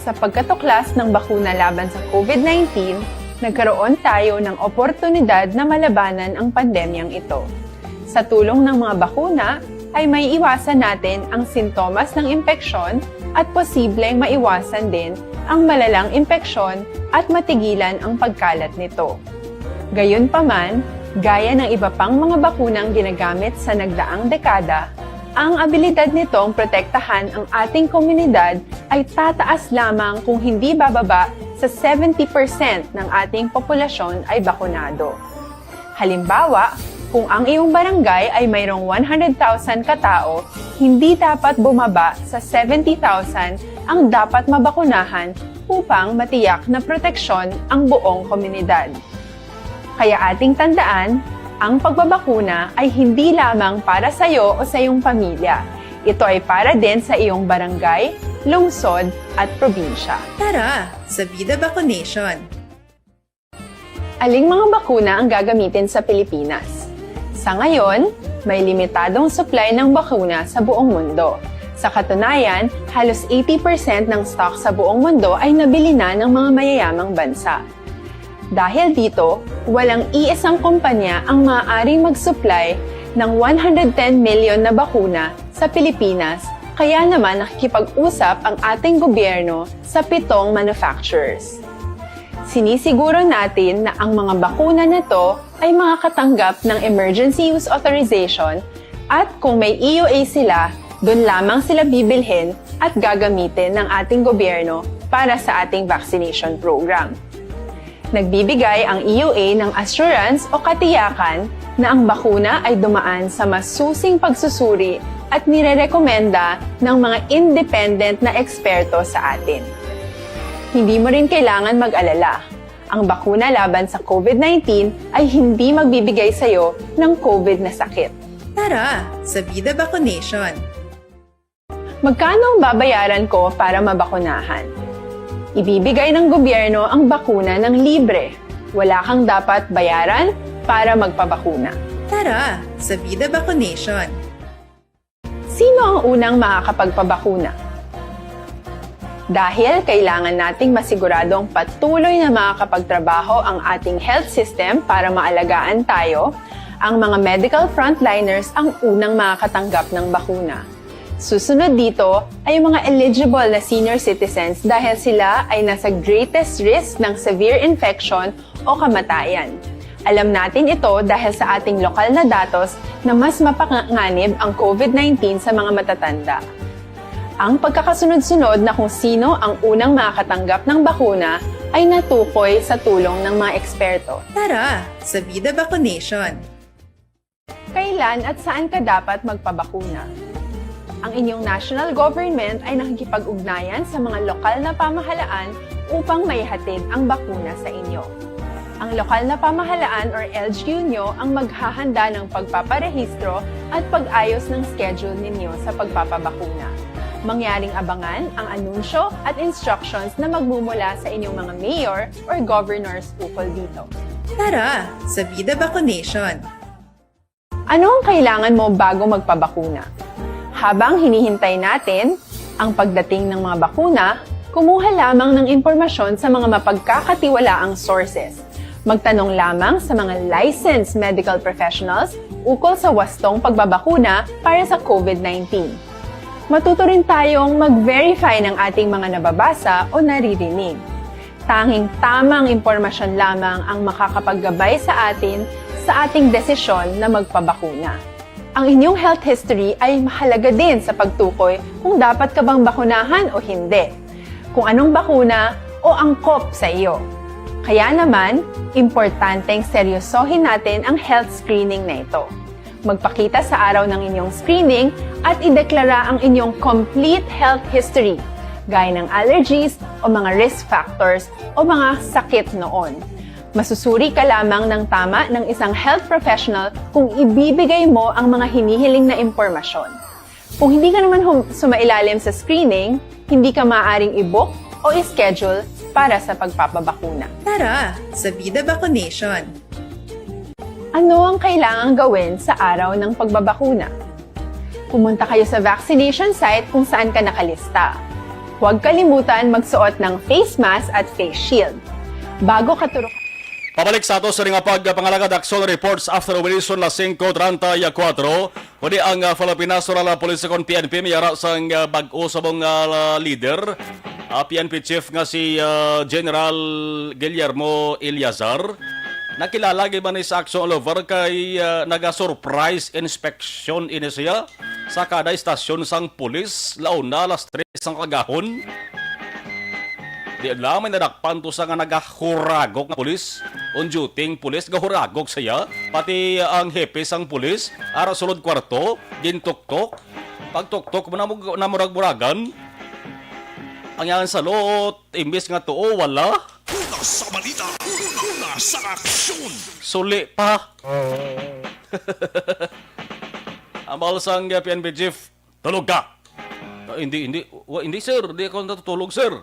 Sa pagkatuklas ng bakuna laban sa COVID-19, nagkaroon tayo ng oportunidad na malabanan ang pandemyang ito. Sa tulong ng mga bakuna, ay may iwasan natin ang sintomas ng impeksyon at posibleng maiwasan din ang malalang impeksyon at matigilan ang pagkalat nito. Gayunpaman, gaya ng iba pang mga bakunang ginagamit sa nagdaang dekada, ang abilidad nitong protektahan ang ating komunidad ay tataas lamang kung hindi bababa sa 70% ng ating populasyon ay bakunado. Halimbawa, kung ang iyong barangay ay mayroong 100,000 katao, hindi dapat bumaba sa 70,000 ang dapat mabakunahan upang matiyak na proteksyon ang buong komunidad. Kaya ating tandaan, ang pagbabakuna ay hindi lamang para sa iyo o sa iyong pamilya. Ito ay para din sa iyong barangay, lungsod at probinsya. Tara, sa Vida Vaccination! Aling mga bakuna ang gagamitin sa Pilipinas? Sa ngayon, may limitadong supply ng bakuna sa buong mundo. Sa katunayan, halos 80% ng stock sa buong mundo ay nabili na ng mga mayayamang bansa. Dahil dito, walang iisang kumpanya ang maaaring mag-supply ng 110 million na bakuna sa Pilipinas, kaya naman nakikipag-usap ang ating gobyerno sa 7 manufacturers. Sinisiguro natin na ang mga bakuna na ito ay makakatanggap ng Emergency Use Authorization at kung may EUA sila, doon lamang sila bibilhin at gagamitin ng ating gobyerno para sa ating vaccination program. Nagbibigay ang EUA ng assurance o katiyakan na ang bakuna ay dumaan sa masusing pagsusuri at nirerekomenda ng mga independent na eksperto sa atin. Hindi mo rin kailangan mag-alala. Ang bakuna laban sa COVID-19 ay hindi magbibigay sa'yo ng COVID na sakit. Tara, sa Vida Vaccination! Magkano ang babayaran ko para mabakunahan? Ibibigay ng gobyerno ang bakuna ng libre. Wala kang dapat bayaran para magpabakuna. Tara, sa Vida Vaccination! Sino ang unang makakapagpabakuna? Dahil kailangan nating masiguradong patuloy na makakapagtrabaho ang ating health system para maalagaan tayo, ang mga medical frontliners ang unang makakatanggap ng bakuna. Susunod dito ay mga eligible na senior citizens dahil sila ay nasa greatest risk ng severe infection o kamatayan. Alam natin ito dahil sa ating lokal na datos na mas mapanganib ang COVID-19 sa mga matatanda. Ang pagkakasunod-sunod na kung sino ang unang makakatanggap ng bakuna ay natukoy sa tulong ng mga eksperto. Tara, sa Vida Vaccination! Kailan at saan ka dapat magpabakuna? Ang inyong national government ay nakikipag-ugnayan sa mga lokal na pamahalaan upang maihatid ang bakuna sa inyo. Ang lokal na pamahalaan or LGU nyo ang maghahanda ng pagpaparehistro at pag-ayos ng schedule ninyo sa pagpapabakuna. Mangyaring abangan ang anunsyo at instructions na magmumula sa inyong mga mayor or governors ukol dito. Tara, sa Vida Vaccination! Ano ang kailangan mo bago magpabakuna? Habang hinihintay natin ang pagdating ng mga bakuna, kumuha lamang ng impormasyon sa mga mapagkakatiwalaang sources. Magtanong lamang sa mga licensed medical professionals ukol sa wastong pagbabakuna para sa COVID-19. Matuto rin tayong mag-verify ng ating mga nababasa o naririnig. Tanging tamang impormasyon lamang ang makakapaggabay sa atin sa ating desisyon na magpabakuna. Ang inyong health history ay mahalaga din sa pagtukoy kung dapat ka bang bakunahan o hindi, kung anong bakuna o angkop sa iyo. Kaya naman, importanteng seryosohin natin ang health screening na ito. Magpakita sa araw ng inyong screening at ideklara ang inyong complete health history, gaya ng allergies o mga risk factors o mga sakit noon. Masusuri ka lamang ng tama ng isang health professional kung ibibigay mo ang mga hinihiling na impormasyon. Kung hindi ka naman sumailalim sa screening, hindi ka maaaring i-book o i-schedule para sa pagpapabakuna. Tara, sa Vida Vaccination! Ano ang kailangang gawin sa araw ng pagbabakuna? Pumunta kayo sa vaccination site kung saan ka nakalista. Huwag kalimutan magsuot ng face mask at face shield. Bago ka turok... Pabalik sa ato sa ring pagpangalagad Aksyon reports after Wilson la 5:34 kundi ang Philippine National Police kon PNP mayara sang bag-o sa mga leader PNP chief nga si General Guillermo Eliazar. Nakilala gyud ni sa Aksyon all over kay naga-surprise inspection ini siya sa kada istasyon sang pulis launa alas 3 sang kagahon. Di lamay nadakpan to sa nga nagahuragok na pulis. On duty pulis gahuragok saya. Pati ang hepe sang pulis ara sulod kwarto, gintuktok. Pagtuktok mo na murag-muragan. Ang yan sa lot, imbis nga tuo, wala. Una sa balita, una sa aksyon. Suli pa. Ang balasang PNP chief, tulog ka. Hindi sir, hindi ako natutulog sir.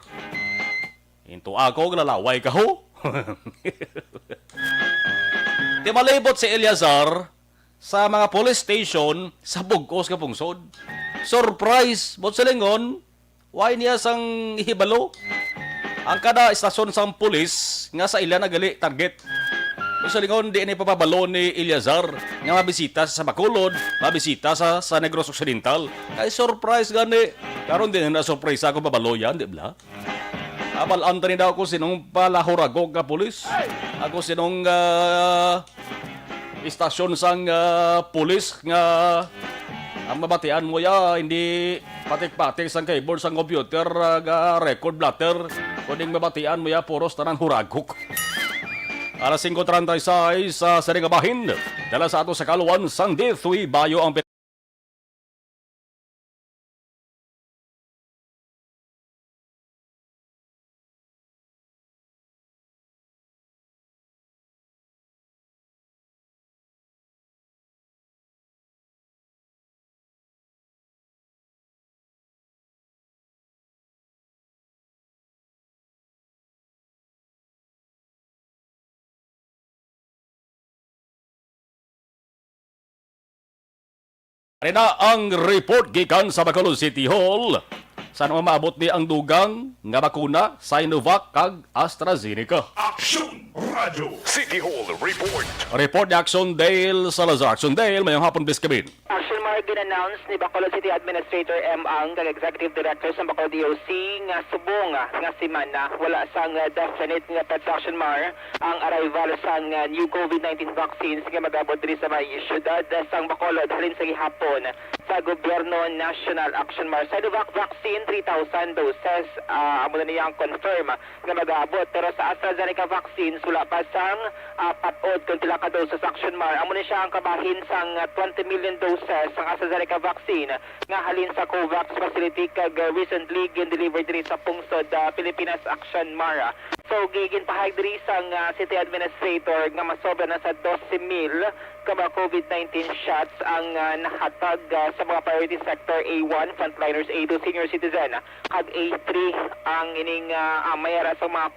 Into ako, lalaway ka ho. Di malibot si Eliazar sa mga police station sa Bugos ka pungsod. Surprise! Bot sa lingon, why niya sang hibalo? Ang kada istasyon sang pulis nga sa ilan nagali target. Bot sa lingon, di ni papabalo ni Eliazar nga mabisita sa Bacolod, mabisita sa Negros Occidental. Kay surprise gani. Karon din na surprise ako babalo yan, di ba? Abal antani daw ko sinong palahuragog ka pulis. Ako sinong istasyon sang pulis nga ang mabatian mo ya hindi patik-patik sang keyboard sang computer record blatter kuning mabatian mo ya puros tanan huragok. Alas 5:36 sa Saringabahin. Dala sa ato sa Kaluan, Sandy, Thuy, Bayo ang Arena ang report gikan sa Bacolod City Hall. Saan maabot ni ang dugang nga bakuna Sinovac kag AstraZeneca. Aksyon Radio City Hall Report. Report ni Aksyon Dale Salazar. Aksyon Dale, mayong hapon biskabin. Action Mark gin-announce ni Bacolod City Administrator M. Ang kag Executive Director sa Bacolod DOC nga subong nga si Mana wala sang definite nga transaction mar ang arrival sang new COVID-19 vaccines nga magabot diri sa may syudad sang Bacolod halin sa gihapon sa Gobyerno National Action Mar. Sinovac vaccine 3,000 doses amo na niyang confirm nga magabot pero sa AstraZeneca vaccines wala pa sang patod kung pila ka doses Action Mar. Amo na siya ang kabahin sang 20 million doses ang AstraZeneca vaccine nga halin sa COVAX facility kag recently gin-deliver diri sa pungsod Pilipinas Action Mar. So gigin pahayag diri sang City Administrator nga masobra na sa 12,000 kaba COVID-19 shots ang nahatag sa mga priority sector A1, frontliners, A2, senior citizen, kag A3 ang ining mayara sa mga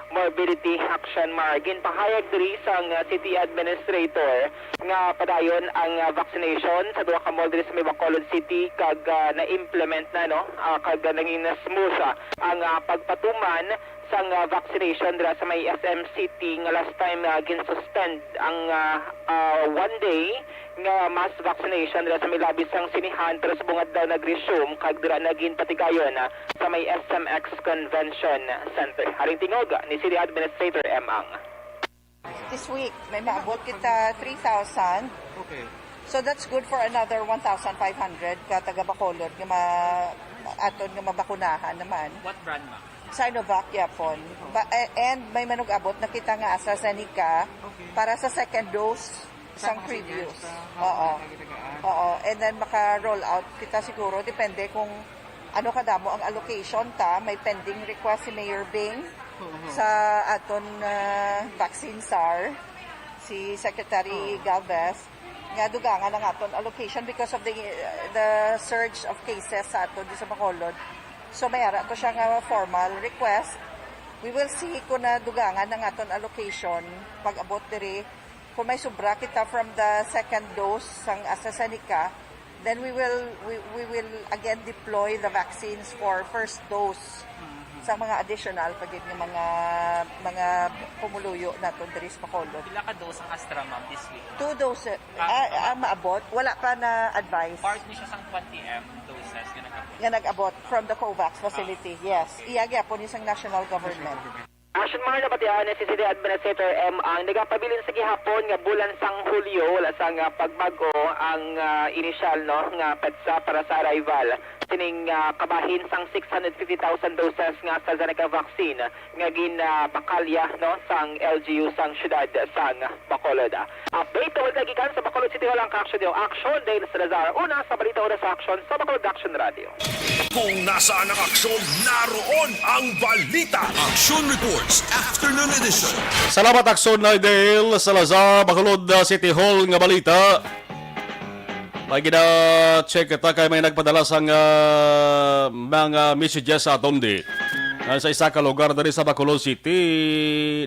morbidity action margin. Pahayag diri sang City Administrator nga padayon ang vaccination sa duha ka mall diri sa may Bacolod City kag na-implement na kag naging smooth ang pagpatuman sang vaccination dira sa may SM City nga last time gin-suspend ang 1 day nga mass vaccination dira sa may labis sang sinihan pero sa bungad daw nag-resume kag dira naging patigayon sa may SMX Convention Center. Haring tingog ni City Administrator M. Ang. This week, may maabot kita 3,000. Okay. So that's good for another 1,500 ka taga Bacolod nga aton nga mabakunahan naman. What brand ma? Sinovac yapon. And may manug-abot na kita nga AstraZeneca para sa second dose sang previous. Oo. Oo. And then maka-roll out kita siguro. Depende kung ano kadamo ang allocation ta. May pending request si Mayor Bing sa aton vaccine SAR. Si Secretary Galvez. Nga dugangan ang aton allocation because of the surge of cases sa aton di sa Bacolod. So mayara to siya nga formal request. We will see kung na dugangan ng aton allocation pag abot diri. Kung may sobra kita from the second dose sang AstraZeneca, then we will again deploy the vaccines for first dose sa mga additional pagid ng mga pumuluyo naton diri sa Bacolod. Pila ka dose ang Astra ma'am this week? 2 doses maabot. Wala pa na advice. Part ni siya sang 20M doses nga nag-abot from the COVAX facility. Yes. Iyagya po ni sang national government. Action Mar na patihan si City Administrator M. Ang nagapabilin sa gihapon nga bulan sang Hulyo wala sang pagbago ang initial nga petsa para sa arrival sining kabahin sang 650,000 doses nga AstraZeneca vaccine nga bakalya sang LGU sang syudad sang Bacolod. Update tungkol kagikan sa Bacolod City Hall ang Aksyon Aksyon Dale Salazar una sa balita oras sa Aksyon sa Bacolod Action Radio. Kung nasaan ang aksyon, naroon ang balita. Aksyon Reports Afternoon Edition. Salamat Aksyon na Dale Salazar, Bacolod City Hall nga balita. May gina-check ita kay may nagpadala sang mga messages sa aton di. Sa isa ka lugar dari sa Bacolod City,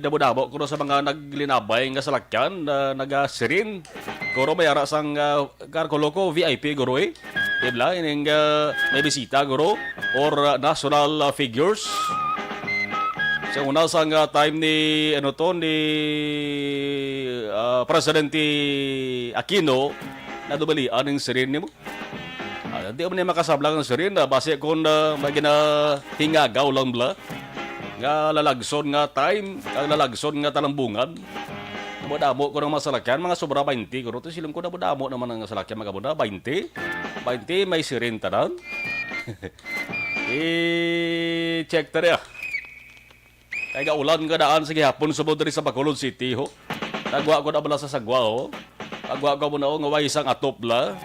dabo-dabo kuno sa mga naglinabay nga salakyan, nagasirin. Kuro may ara sang karkoloko VIP guro Dibla ining may bisita guro or national figures. Sa una sang time ni ni Presidente Aquino na dubalian ng sirin ni mo. Hindi mo niya makasablang ng sirin base kung may hinagaw lang bla. Nga lalagson nga time, lalagson nga talambungan. Nabudamo ko ng masalakyan, mga sobra 20 ko. Ito silang ko nabudamo naman ng salakyan mga bunda, 20. 20 may sirin tanan. I-check ta rin Kaya gaulan nga daan sa gihapon sa diri sa Bacolod City ho. Nagwa ko na bala sa sagwa ho. Nagwa ko muna ho nga way isang atopla.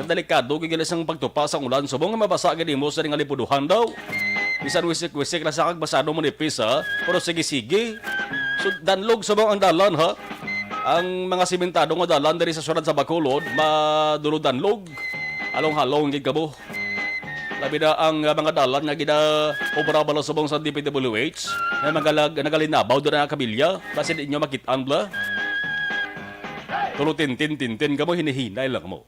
Delikado gigil isang pagtupa sa ulan subong nga mabasa gid mo sa nga lipuduhan daw. Bisan wisik-wisik na sa kagbasado mo nipis ha. Pero sige-sige. So danlog subong ang dalan ha. Ang mga simentado nga dalan diri sa syudad sa Bacolod madulo danlog. Along-halong gid kamo. Labi na ang mga dalan nga gina operable subong sa DPWH na nagalinabaw doon na kabilya kasi di nyo makitaan bla. Tulo tintin kamo hinihinay lang mo.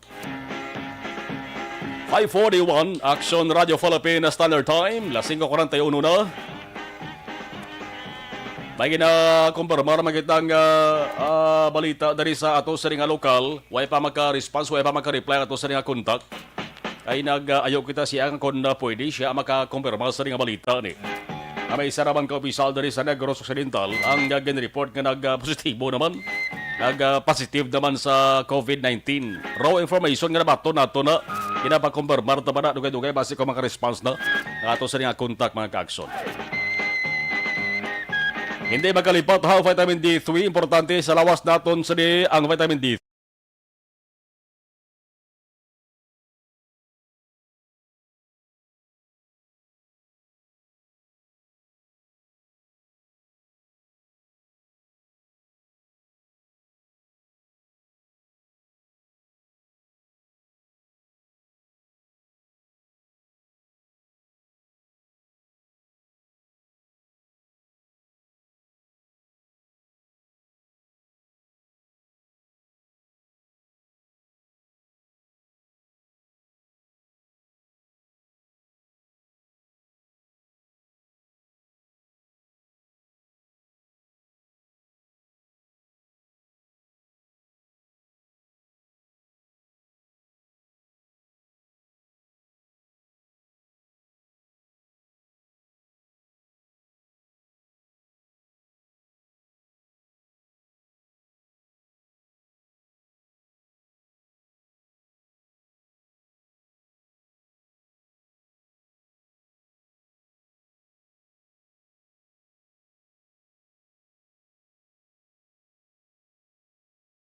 5:41 Aksyon Radio Philippines Standard Time, las 5:41 na. Bagi na kumpirmar magitang balita dari sa ato sa ringa lokal, way pa maka-response, way pa maka-reply ato sa ringa kontak. Ay nag-ayaw kita siya kung pwede siya makakumpirma sa ringa balita ni. May isa naman ka-opisal dari sa Negros Occidental ang nag-report nga nag-positibo naman. Nag-positive naman sa COVID-19. Raw information nga nabato nato na kinapakumpirmar na ba na dugay-dugay base ko maka-response na ato sa ringa kontak mga ka-aksyon. Hindi magkalipat ha, vitamin D3. Importante sa lawas naton sa ang vitamin D3.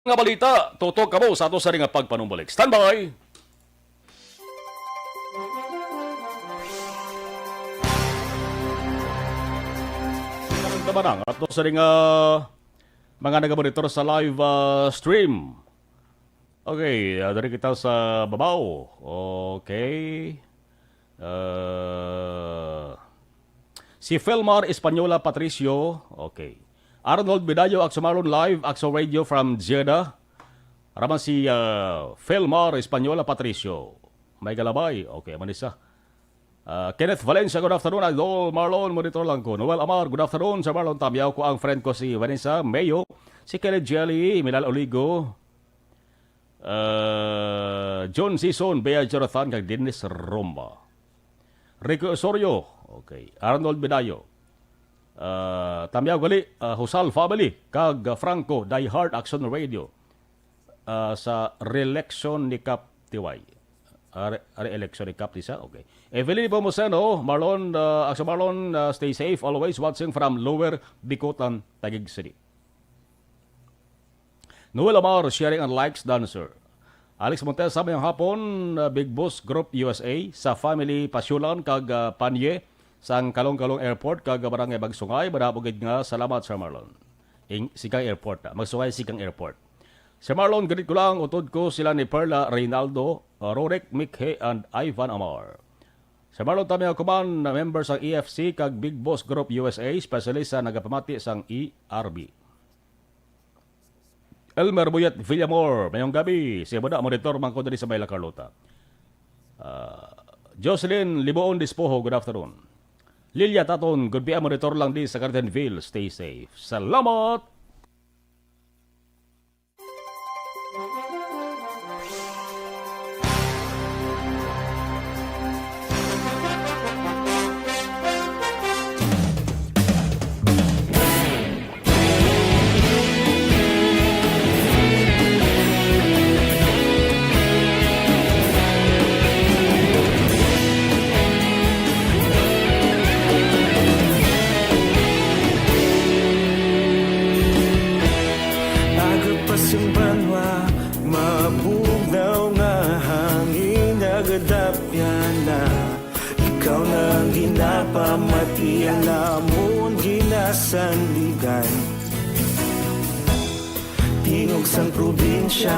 Nga balita, tutok kamo sa ato sa ringa pagpanumbalik. Standby! Tabanang ato sa ringa mga nagamonitor sa live stream. Okay, dari kita sa babaw. Okay. Si Felmar Espanyola Patricio. Okay. Arnold Bedayo, Aksyon Marlon Live, Aksyon Radio from Jeddah. Raman si Felmar Espanyola Patricio. May galabay. Okay, manisa. Kenneth Valencia, good afternoon. Idol Marlon, monitor lang ko. Noel Amar, good afternoon. Sa Marlon, tamiyaw ko ang friend ko si Vanessa Mayo. Si Kenneth Jelly, Milal Oligo. John Sison, Bea Jonathan, kag Dennis Romba. Rico Osorio. Okay. Arnold Bedayo. Tamiyaw gali Husal Family kag Franco Die Hard Action Radio sa re-election ni Cap Tiway. Re-election ni Cap Tisa. Okay. Evelyn Pomoseno, Marlon, Action Marlon, stay safe always watching from Lower Bicotan, Taguig City. Noel Amar sharing and likes dancer. Alex Montes sabi ng hapon, Big Boss Group USA sa Family Pasyulan kag Panye sang Kalong-Kalong Airport kag barangay Bagsungay madabugid nga salamat Sir Marlon. Sikang Airport Magsungay Sikang Airport. Sir Marlon grid ko lang utod ko sila ni Perla Reynaldo, Rorek Mikhe and Ivan Amar. Sir Marlon tami ako man member sang EFC kag Big Boss Group USA especially sa nagapamati sang ERB. Elmer Buyat Villamor, mayong gabi. Siya ba monitor man ko dali sa Bayla Carlota. Jocelyn Liboon Dispoho, good afternoon. Lilia Taton, good PM monitor lang di sa Gardenville. Stay safe. Salamat! pamati ang namon ginasandigan. Tingog sang probinsya,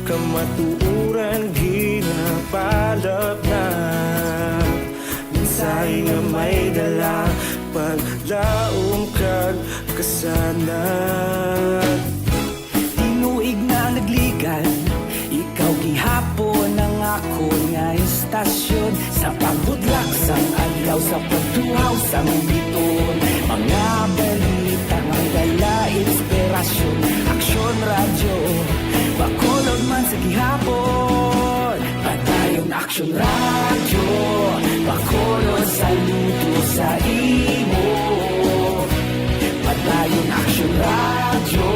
kamatuuran ginapalap na. Minsay nga may dala, paglaom kag kasanag. Tinuig na nagligan, ikaw gihapon ang ako nga istasyon. Sa pagbudlak sang adlaw, sa pagtuhaw sang biton. Mga balita nga dala inspirasyon. Aksyon radyo, bakolod man sa gihapon. Padayon Aksyon radyo, bakolod saludo sa imo. Padayon Aksyon radyo,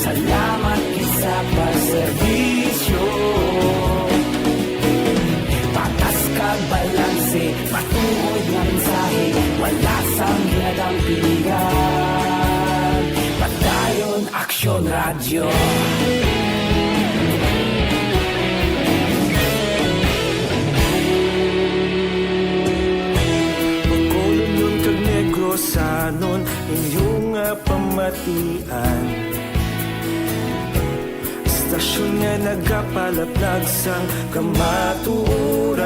salamat kisa pagserbisyo. Patas kag balanse, matuod nga mensahe, wala sang ginadang pilihan. Padayon Aksyon radyo. Bakolod nun kag Negrosanon, inyong pamatian. Istasyon nga nagapalaplag sang kamatuuran.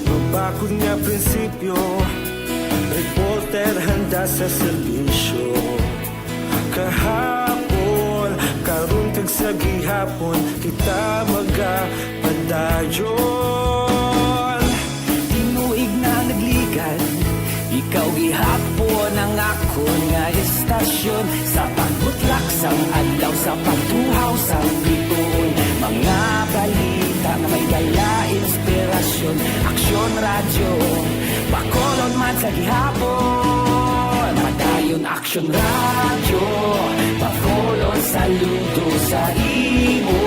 Mabakod nga prinsipyo, reporter handa sa serbisyo. Kahapon, karun kag sa gihapon, kita magapadayon. Tinuig na nagligan, ikaw gihapon ang ako nga istasyon. Sa pagbutlak sang adlaw, sa pagtuhaw sang biton. Mga balita na may dala inspirasyon. Aksyon radyo, bakolod man sa gihapon. Padayon Aksyon radyo, bakolod saludo sa imo.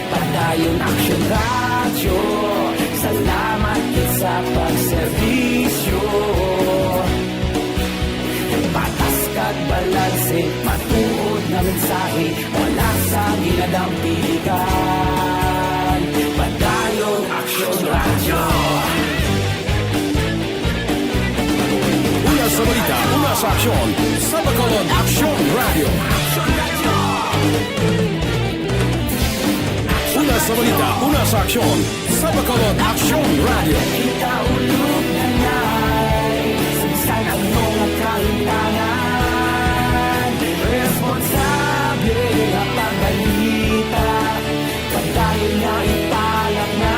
Padayon Aksyon radyo, salamat sa pagserbisyo. Patas kag balanse, matuod na mensahe, wala sa ginadang pilihan. Padayon Aksyon radyo. Una sa balita, una sa aksyon, sa Bacolod Aksyon Radio. Una sa balita, una sa aksyon, sa Bacolod Aksyon Radio. Kita ulog na na'y sumsan ang mga kalintangan. Responsable ang pagbalita, pagdayon na ipalak na.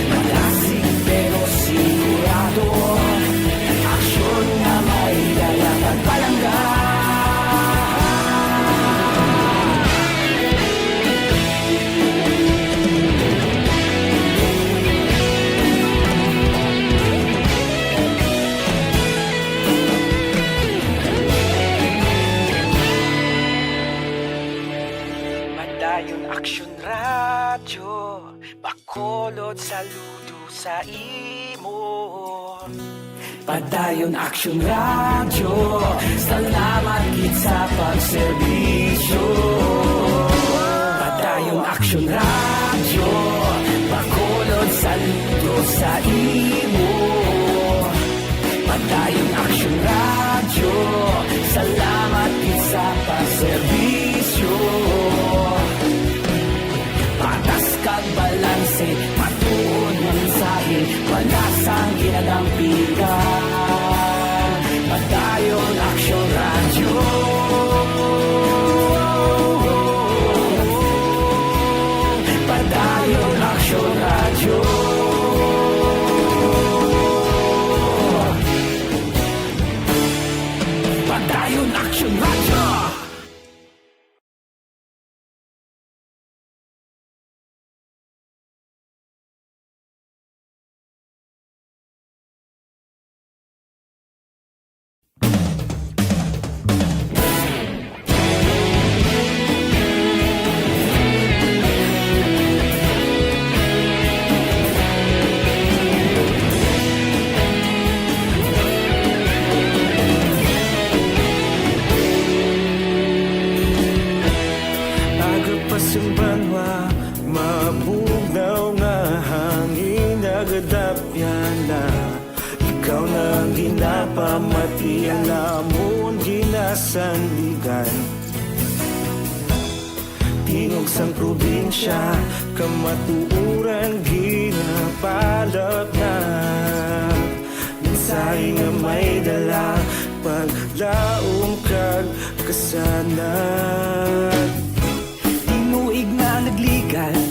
Malasig pero sigurado, aksyon na may dala pagpalanggan. Aksyon radyo, bakolod saludo sa imo. Padayon Aksyon radyo, salamat gid sa pagserbisyo. Padayon Aksyon radyo, bakolod saludo sa imo. Padayon Aksyon radyo, salamat gid sa pagserbisyo. Patas kag balanse, matuod nga mensahe, wala sang ginadang pilihan. Padayon Aksyon radyo. Padayon Aksyon radyo. Padayon Aksyon radyo. pati ang namon ginasandigan. Tingog sang probinsya, kamatuuran ginapalap na. Minsay nga may dala, paglaom kag kasanag. Tinuig na nagligan,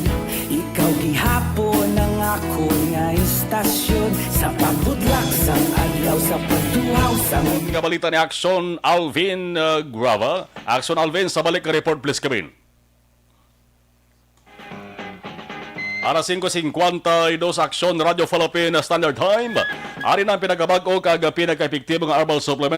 ikaw gihapon ang ako nga istasyon. Sa pagbutlak sang adlaw, sa pagduhaw sang... Nga balita ni Aksyon Alvin Grava. Aksyon Alvin, sa balik ka report please kami. Alas 5:52 Aksyon Radio Philippine Standard Time. Ari na ang pinagabag-o kag pinaka-epektibo nga herbal supplement.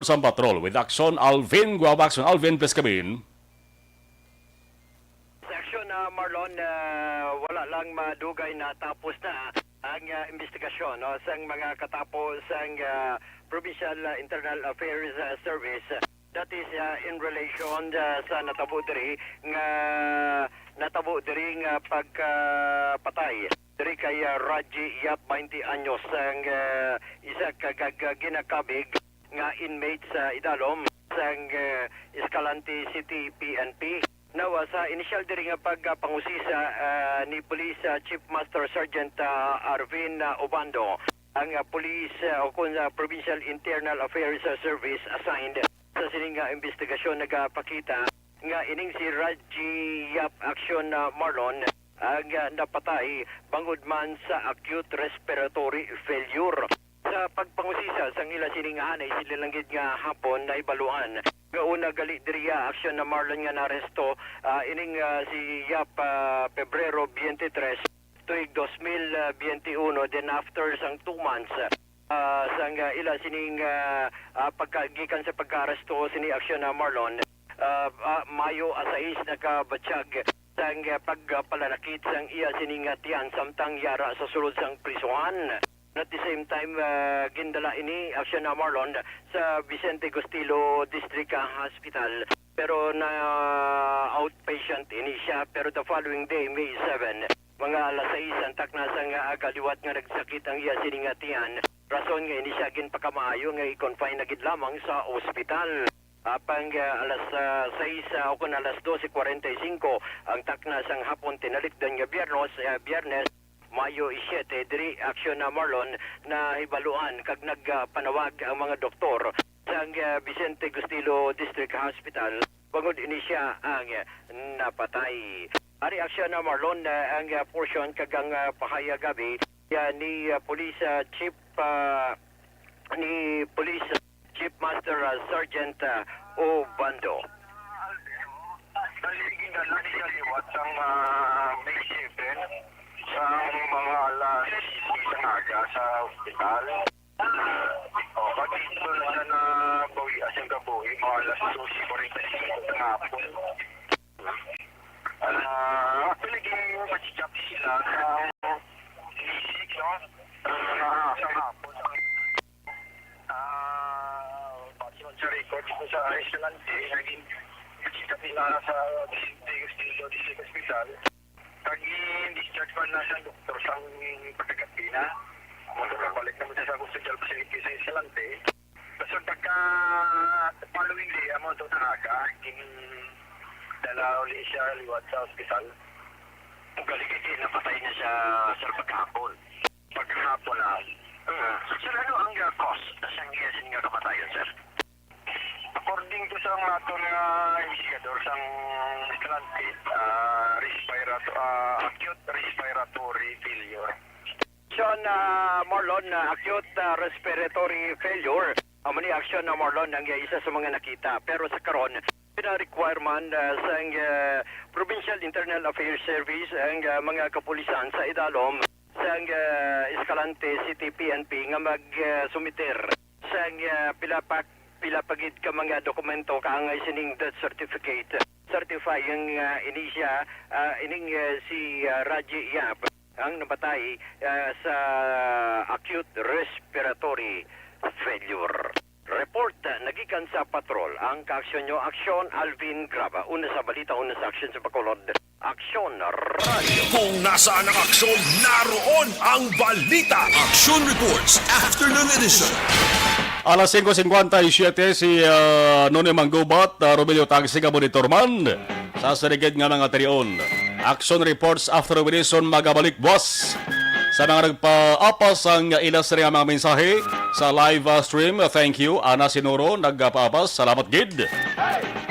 Sa patrol with Aksyon Alvin Grava. Aksyon Alvin, please kami. Aksyon Marlon, wala lang madugay na tapos na ang investigasyon sa mga katapos ang Provincial Internal Affairs Service. That is in relation sa natabo diri nga pagpatay diri kay Raji Yap 20 anyos ang isa ginakabig nga inmate sa Idalom sang Escalante City PNP. Now, sa initial diri nga pagpangusisa ni Police Chief Master Sergeant Arvin Obando, ang Police o Provincial Internal Affairs Service assigned sa sining investigasyon nagapakita nga ining si Raji Yap Aksyon Marlon ang napatay bangod man sa acute respiratory failure. Sa pagpangusisa sang ila siningahan ay sila langgit nga hapon na ibaluan. Nga una gali diriya Aksyon na Marlon nga naresto ining si Yap Pebrero 23 tuig 2021, then after sang 2 months sang ila sining pagkagikan sa pagkaresto sini Aksyon na Marlon Mayo 6 nakabatsyag sang pagpalalakit sang iya sining tiyan samtang yara sa sulod sang prisuhan. At the same time, gindala ini Aksyon na Marlon sa Vicente Gustilo District Hospital. Pero na outpatient ini siya. Pero the following day, May 7, mga alas 6, ang taknasang agaliwat nga nagsakit ang iya siningatian. Rason nga ini siya ginpakamaayo nga i-confine na gid lamang sa ospital. Apang alas 6 o kung alas 12:45, ang taknasang hapon tinalikdan nga Biyernes, Mayo 7, diri Aksyon na Marlon na ibaluan kag nagpanawag ang mga doktor sa Vicente Gustilo District Hospital. Bangod ini siya ang napatay. Ari Aksyon na Marlon ang portion kag ang pahaya gabi ni Police Chief Chief Master Sergeant Obando. Naligin na lang siya liwat ang May 7 sa mga alas isang aga sa ospital. Pag-ito na na bawi asang gabuhi, mga alas 12:45 ng hapon. Pinaging matchap sila sa isik, no? Sa hapon. Basiman sa record dito sa Escalante, naging matchap nila sa Gustilo District Hospital. Pag-discharge pa na sa doktor sa pagkagabi na, magkakabalik naman sa Social Facility sa Escalante. Basta pagka following day, mo ito nakaga, dala ulit siya liwat sa hospital. Galing napatay na siya sa pagkahapon. Pagkahapon na. Sir, ano ang cause na siyang nga kamatayan, sir? According to sa mga ito nga investigador sa Escalante, acute respiratory failure. Aksyon na Marlon, acute respiratory failure. Amani Aksyon na Marlon ang isa sa mga nakita. Pero sa karon, pina-requirement sa Provincial Internal Affairs Service ang mga kapulisan sa Idalom sang Escalante City PNP nga mag-sumiter sang pilapagid ka mga dokumento kaangay sining death certificate certifying inisya si Raji Yap ang nabatay sa acute respiratory failure. Report nagikan sa patrol ang kaaksyon nyo Aksyon Alvin Graba. Una sa balita, una sa aksyon sa Bacolod. Aksyon Radio. Kung nasaan ang aksyon, naroon ang balita. Aksyon Reports Afternoon Edition. Alas 5:57 si Noni Manggubat, Romelio Tagsiga Monitorman sa sarigid nga mga terion. Action Reports Afternoon Edition magabalik boss. Sa mga nagpaapas ang ilas rin ang mga mensahe sa live stream. Thank you, Ana Sinoro, nagpaapas. Salamat, Gid.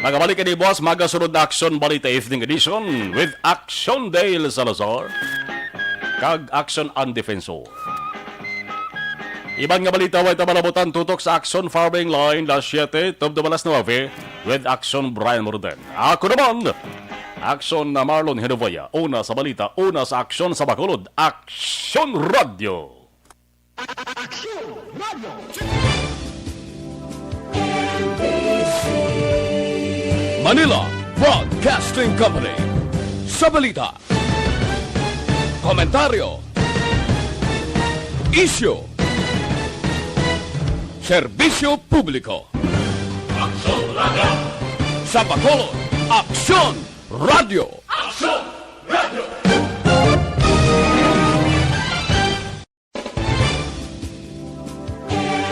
Magabalik ni boss, magasunod na Action Balita Evening Edition with Action Dale Salazar kag Action Undefensor. Ibang nga balita ay tamalabutan tutok sa Action Farming Line las 7, top de balas 9 with Action Brian Morden. Ako naman, Action na Marlon Genovea. Una sa balita, una sa Aksyon sa Bacolod. Aksyon Radio. Aksyon Radio. Manila Broadcasting Company. Sa balita, komentaryo, isyu, serbisyo publiko. Aksyon Radio. Sa Bacolod, Aksyon Radio.